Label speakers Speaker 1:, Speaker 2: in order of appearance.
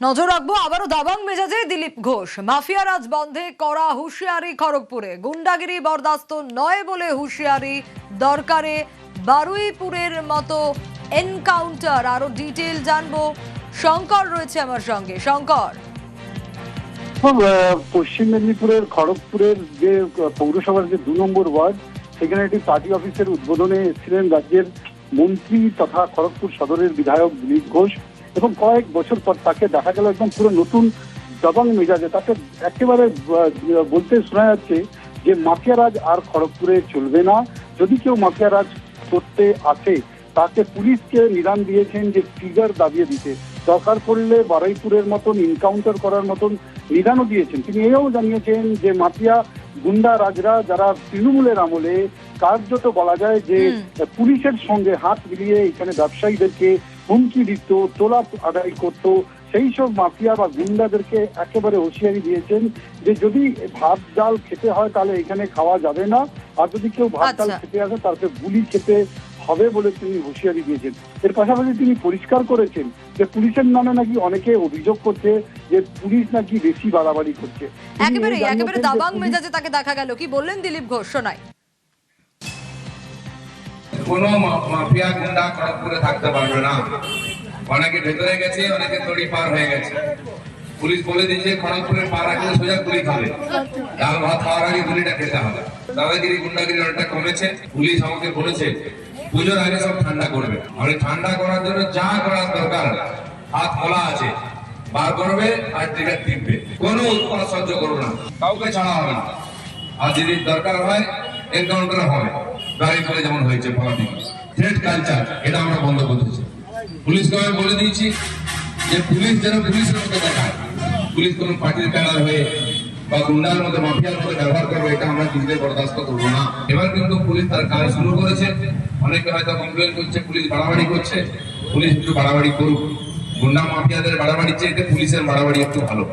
Speaker 1: নজর রাখবো আবারও দাবাং মেজাজে দিলীপ ঘোষ। মাফিয়া রাজ বন্ধে করা হুঁশিয়ারি খড়গপুরে। গুন্ডাগিরি বরদাস্ত নয় বলে হুঁশিয়ারি দরকারে। বারুইপুরের মতো এনকাউন্টার। আরো ডিটেইল জানবো, শঙ্কর রয়েছে আমার সঙ্গে। শঙ্কর,
Speaker 2: পশ্চিম মেদিনীপুরের খড়গপুরের যে পৌরসভার যে 2 নম্বর ওয়ার্ড, সেখানে একটি পার্টি অফিসের উদ্বোধনে এসেছিলেন রাজ্যের মন্ত্রী তথা খড়গপুর সদরের বিধায়ক দিলীপ ঘোষ। এবং কয়েক বছর পর তাকে দেখা গেল একদম পুরো নতুন দবং মেজাজে। তাকে একেবারে বলতে শোনা যাচ্ছে যে মাফিয়া রাজ আর খড়গপুরে চলবে না। যদি কেউ মাফিয়া রাজ করতে আসে তাকে পুলিশকে নিদান দিয়েছেন যে ফিগার দাবিয়ে দিতে, দরকার পড়লে বারুইপুরের মতন এনকাউন্টার করার মতন নিদানও দিয়েছেন। তিনি এও জানিয়েছেন যে মাফিয়া গুন্ডা রাজরা যারা তৃণমূলের আমলে কার্যত বলা যায় যে পুলিশের সঙ্গে হাত মিলিয়ে এখানে ব্যবসায়ীদেরকে হুমকি দিত, তোলা আদায় করত, সেই সব মাফিয়া বা গুন্ডাদেরকে একেবারে হুঁশিয়ারি দিয়েছেন যে যদি ভাত ডাল খেতে হয় তাহলে এখানে খাওয়া যাবে না, আর যদি কেউ ভাত ডাল খেতে আসে তাকে গুলি খেতে হবে বলে তিনি হুঁশিয়ারি দিয়েছেন। এর পাশাপাশি তিনি পরিষ্কার করেছেন যে পুলিশের নামে নাকি অনেকে অভিযোগ করছে যে পুলিশ নাকি বেশি বাড়াবাড়ি করছে।
Speaker 1: একেবারে দাবাং মেজাজে তাকে দেখা গেল। কি বললেন দিলীপ ঘোষ, শোনাই।
Speaker 3: কোনো মাফিয়া গুন্ডা খড়গপুরে থাকতে পারবে না। অনেকে ভেতরে গেছে, অনেকে তড়ি পার হয়ে গেছে। পুলিশ বলে দিয়েছে খড়গপুরের পার রাখলে সোজা গুলি খাবে, ডাল ভাত খাওয়ার আগে গুলিটা খেতে হবে। দাদাগিরি গুন্ডাগিরি অনেকটা কমেছে। পুলিশ আমাকে বলেছে পুজোর আগে সব ঠান্ডা করবে। আমি ঠান্ডা করার জন্য যা করার দরকার হাত খোলা আছে, বার করবে আর ট্রিগার টিপবে। কোনো উৎপাত সহ্য করবো না, কাউকে ছাড়া হবে না। আর যদি দরকার হয় এনকাউন্টার হবে, গাড়ি করে যেমন হয়েছে পলাদিন। থ্রেট কালচার এটা আমরা বন্ধ করতেছি। পুলিশকে আমি বলে দিয়েছি যে পুলিশ যেন পুলিশের মতো দেখায়, পুলিশ কোন পার্টির প্যানার হয়ে বা গুন্ডার মতো মাফিয়ার মতো ব্যবহার করবে, এটা আমরা কিছুতে বরদাস্ত করবো না। এবার কিন্তু পুলিশ তার কাজ শুরু করেছে। অনেকে হয়তো কমপ্লেন করছে পুলিশ বাড়াবাড়ি করছে। পুলিশ একটু বাড়াবাড়ি করুক, গুন্ডা মাফিয়াদের বাড়াবাড়ির চাইতে পুলিশের বাড়াবাড়ি একটু ভালো।